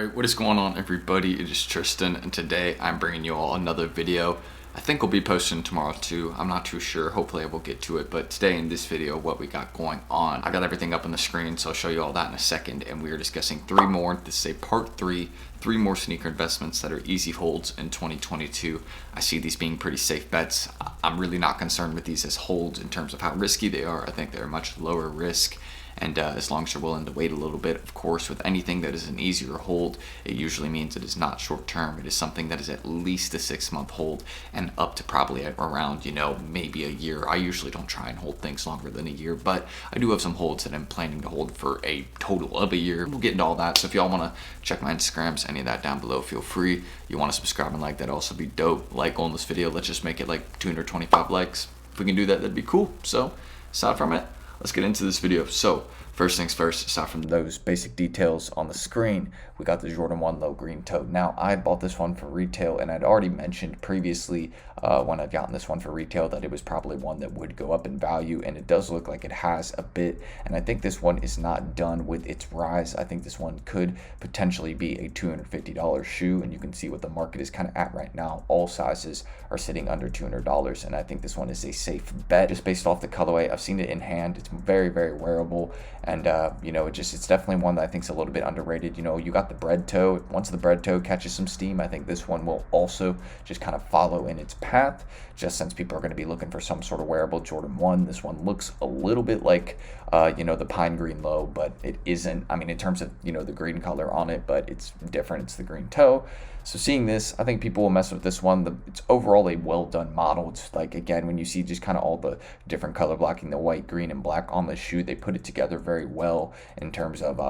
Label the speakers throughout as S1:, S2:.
S1: Alright, what is going on everybody? It is Tristan and today I'm bringing you all another video. I think we'll be posting tomorrow too. I'm not too sure. Hopefully I will get to it. But today in this video, what we got going on. I got everything up on the screen, so I'll show you all that in a second. And we are discussing three more. This is a part three more sneaker investments that are easy holds in 2022. I see these being pretty safe bets. I'm really not concerned with these as holds in terms of how risky they are. I think they're much lower risk. And as long as you're willing to wait a little bit, of course, with anything that is an easier hold, it usually means it is not short term. It is something that is at least a 6-month hold and up to probably around, maybe a year. I usually don't try and hold things longer than a year, but I do have some holds that I'm planning to hold for a total of a year. We'll get into all that. So if y'all want to check my Instagrams, any of that down below, feel free. You want to subscribe and like, that'd also be dope. Like on this video, let's just make it like 225 likes. If we can do that, that'd be cool. So aside from it, let's get into this video. So first things first, aside from those basic details on the screen, we got the Jordan 1 low green toe. Now, I bought this one for retail, and I'd already mentioned previously when I'd gotten this one for retail that it was probably one that would go up in value, and it does look like it has a bit. And I think this one is not done with its rise. I think this one could potentially be a $250 shoe, and you can see what the market is kind of at right now. All sizes are sitting under $200, and I think this one is a safe bet just based off the colorway. I've seen it in hand. It's very, very wearable, and it's definitely one that I think is a little bit underrated. You got the bread toe. Once the bread toe catches some steam, I think this one will also just kind of follow in its path, just since people are going to be looking for some sort of wearable Jordan 1. This one looks a little bit like the pine green low, but it isn't. I mean, in terms of the green color on it, but it's different. It's the green toe. So seeing this, I think people will mess with this one. It's overall a well done model. It's like, again, when you see just kind of all the different color blocking, the white, green, and black on the shoe, they put it together very well in terms of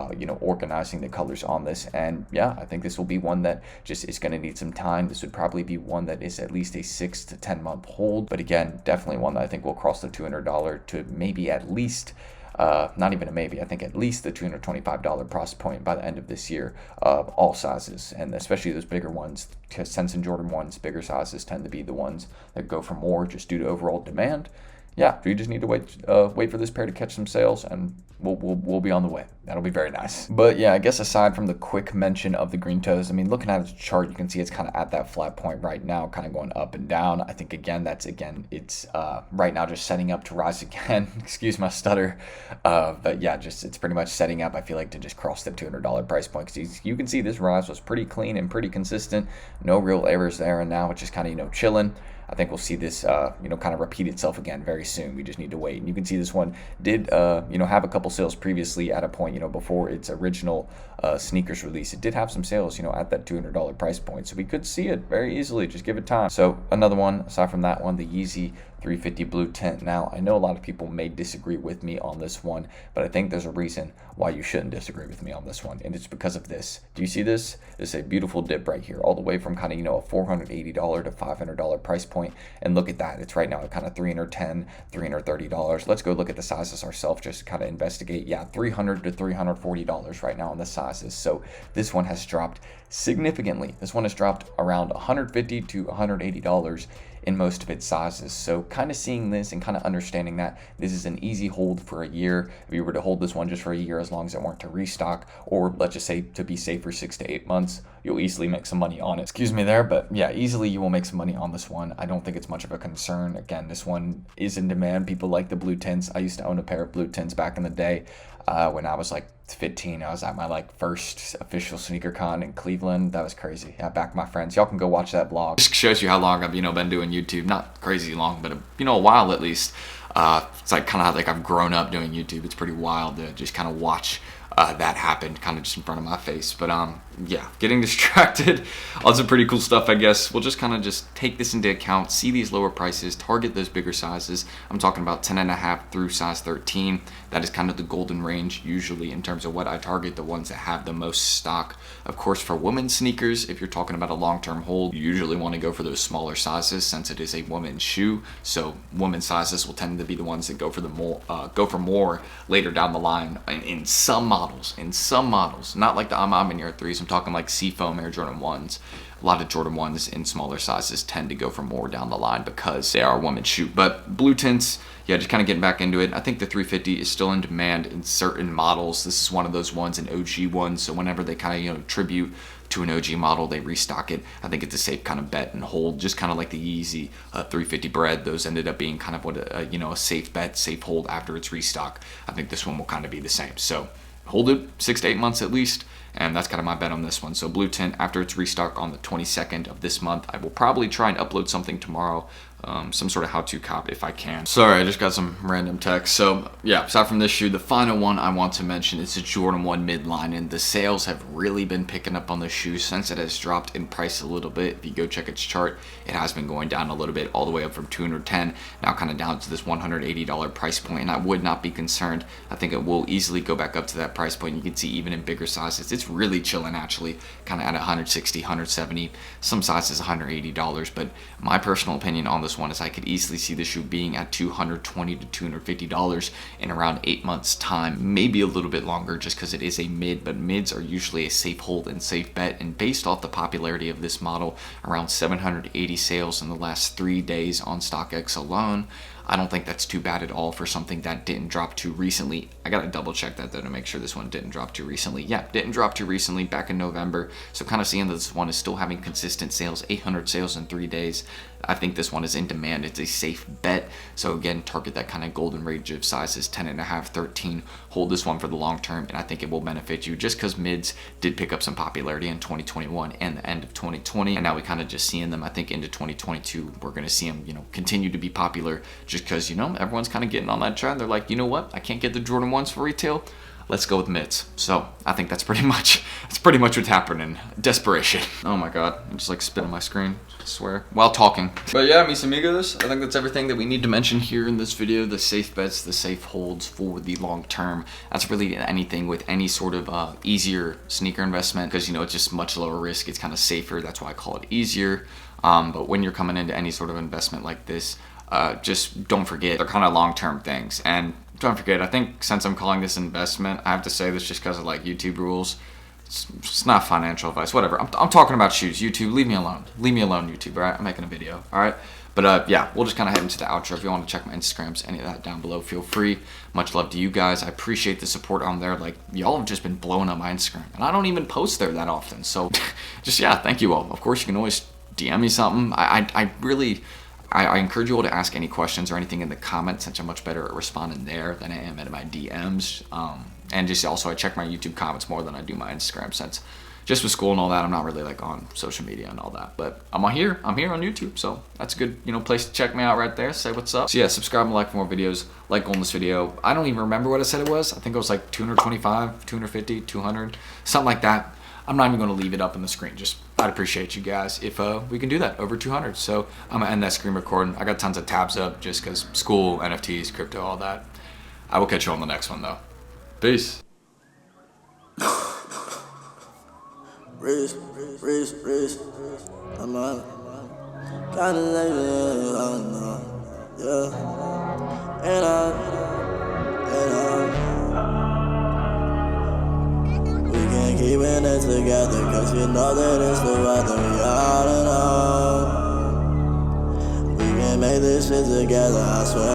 S1: organizing the colors on this. And yeah, I think this will be one that just is going to need some time. This would probably be one that is at least a 6 to 10 month hold. But again, definitely one that I think will cross the $200 to maybe at least not even a maybe, I think at least the $225 price point by the end of this year, all sizes, and especially those bigger ones, because since in Jordan 1s, bigger sizes tend to be the ones that go for more just due to overall demand. Yeah, we just need to wait for this pair to catch some sales, and we'll be on the way. That'll be very nice. But yeah, I guess aside from the quick mention of the green toes, I mean, looking at its chart, you can see it's kind of at that flat point right now, kind of going up and down. I think it's right now just setting up to rise again. Excuse my stutter. But yeah, it's pretty much setting up, I feel like, to just cross the $200 price point. Because you can see this rise was pretty clean and pretty consistent. No real errors there, and now it's just kind of chilling. I think we'll see this, kind of repeat itself again very soon. We just need to wait. And you can see this one did, have a couple sales previously at a point, before its original sneakers release. It did have some sales, at that $200 price point. So we could see it very easily. Just give it time. So another one, aside from that one, the Yeezy 350 blue tint. Now, I know a lot of people may disagree with me on this one, but I think there's a reason why you shouldn't disagree with me on this one, and it's because of this. Do you see this? It's a beautiful dip right here, all the way from kind of, a $480 to $500 price point, and look at that. It's right now at kind of $310, $330. Let's go look at the sizes ourselves just to kind of investigate. Yeah, $300 to $340 right now on the sizes. So this one has dropped significantly. This one has dropped around $150 to $180 in most of its sizes. So kind of seeing this and kind of understanding that this is an easy hold for a year. If you were to hold this one just for a year, as long as it weren't to restock, or let's just say to be safe for 6 to 8 months, you'll easily make some money on it. Excuse me there, but yeah, easily you will make some money on this one. I don't think it's much of a concern. Again, this one is in demand. People like the blue tints. I used to own a pair of blue tints back in the day. When I was like 15, I was at my first official sneaker con in Cleveland. That was crazy. Yeah, back my friends. Y'all can go watch that vlog. Just shows you how long I've been doing YouTube. Not crazy long, but a while at least. It's like kind of like I've grown up doing YouTube. It's pretty wild to just kind of watch that happen kind of just in front of my face. But yeah, getting distracted on some pretty cool stuff, I guess. We'll just kind of just take this into account, see these lower prices, target those bigger sizes. I'm talking about 10.5 through size 13. That is kind of the golden range usually in terms of what I target, the ones that have the most stock. Of course, for women's sneakers, if you're talking about a long-term hold, you usually want to go for those smaller sizes since it is a women's shoe. So women's sizes will tend to be the ones that go for more later down the line in some models. models, not like the I'm in Air 3s, I'm talking like Seafoam Air Jordan 1s. A lot of Jordan 1s in smaller sizes tend to go for more down the line because they are women's shoe. But blue tints, yeah, just kind of getting back into it. I think the 350 is still in demand in certain models. This is one of those ones, an OG one. So whenever they kind of, tribute to an OG model, they restock it. I think it's a safe kind of bet and hold, just kind of like the Yeezy 350 bread. Those ended up being kind of what a safe bet, safe hold after its restock. I think this one will kind of be the same. So hold it 6 to 8 months at least. And that's kind of my bet on this one. So blue tint, after its restock on the 22nd of this month, I will probably try and upload something tomorrow, some sort of how-to copy if I can. Sorry, I just got some random text. So yeah, aside from this shoe, the final one I want to mention is the Jordan 1 midline, and the sales have really been picking up on the shoe since it has dropped in price a little bit. If you go check its chart, it has been going down a little bit, all the way up from $210, now kind of down to this $180 price point, and I would not be concerned. I think it will easily go back up to that price point. You can see even in bigger sizes, it's really chilling actually, kind of at 160, 170, some sizes $180, but my personal opinion on this one is I could easily see the shoe being at $220 to $250 in around 8 months time, maybe a little bit longer just because it is a mid, but mids are usually a safe hold and safe bet. And based off the popularity of this model, around 780 sales in the last 3 days on StockX alone, I don't think that's too bad at all for something that didn't drop too recently. I gotta double check that though to make sure this one didn't drop too recently. Yeah, didn't drop too recently, back in November. So kind of seeing that this one is still having consistent sales, 800 sales in 3 days. I think this one is in demand. It's a safe bet. So again, target that kind of golden range of sizes, 10.5, 13. Hold this one for the long term, and I think it will benefit you just because mids did pick up some popularity in 2021 and the end of 2020. And now we kind of just seeing them, I think into 2022, we're going to see them, continue to be popular just because, everyone's kind of getting on that trend. They're like, you know what? I can't get the Jordan 1s for retail. Let's go with mids. So I think that's pretty much what's happening. Desperation. Oh my God, I'm just like spitting my screen, I swear, while talking. But yeah, mis amigos, I think that's everything that we need to mention here in this video. The safe bets, the safe holds for the long term. That's really anything with any sort of easier sneaker investment because, it's just much lower risk. It's kind of safer. That's why I call it easier. But when you're coming into any sort of investment like this, just don't forget they're kind of long-term things. And don't forget, I think since I'm calling this investment, I have to say this just because of like YouTube rules. It's not financial advice, whatever. I'm talking about shoes. YouTube, leave me alone. Leave me alone, YouTube, all right? I'm making a video, all right? But yeah, we'll just kind of head into the outro. If you want to check my Instagrams, any of that down below, feel free. Much love to you guys. I appreciate the support on there. Like, y'all have just been blowing up my Instagram. And I don't even post there that often. So just, yeah, thank you all. Of course, you can always DM me something. I encourage you all to ask any questions or anything in the comments, since I'm much better at responding there than I am at my DMs. And just also, I check my YouTube comments more than I do my Instagram, since just with school and all that, I'm not really like on social media and all that. But I'm here on YouTube, so that's a good place to check me out right there. Say what's up. So yeah, subscribe and like for more videos. Like on this video. I don't even remember what I said it was. I think it was like 225, 250, 200, something like that. I'm not even going to leave it up on the screen. Just, I'd appreciate you guys if we can do that, over 200. So I'm going to end that screen recording. I got tons of tabs up just because school, NFTs, crypto, all that. I will catch you on the next one, though. Peace.
S2: Wrist, I'm on. Kinda like yeah. We can keep it together, cause you know that it's the weather, we all in all. We can make this shit together, I swear.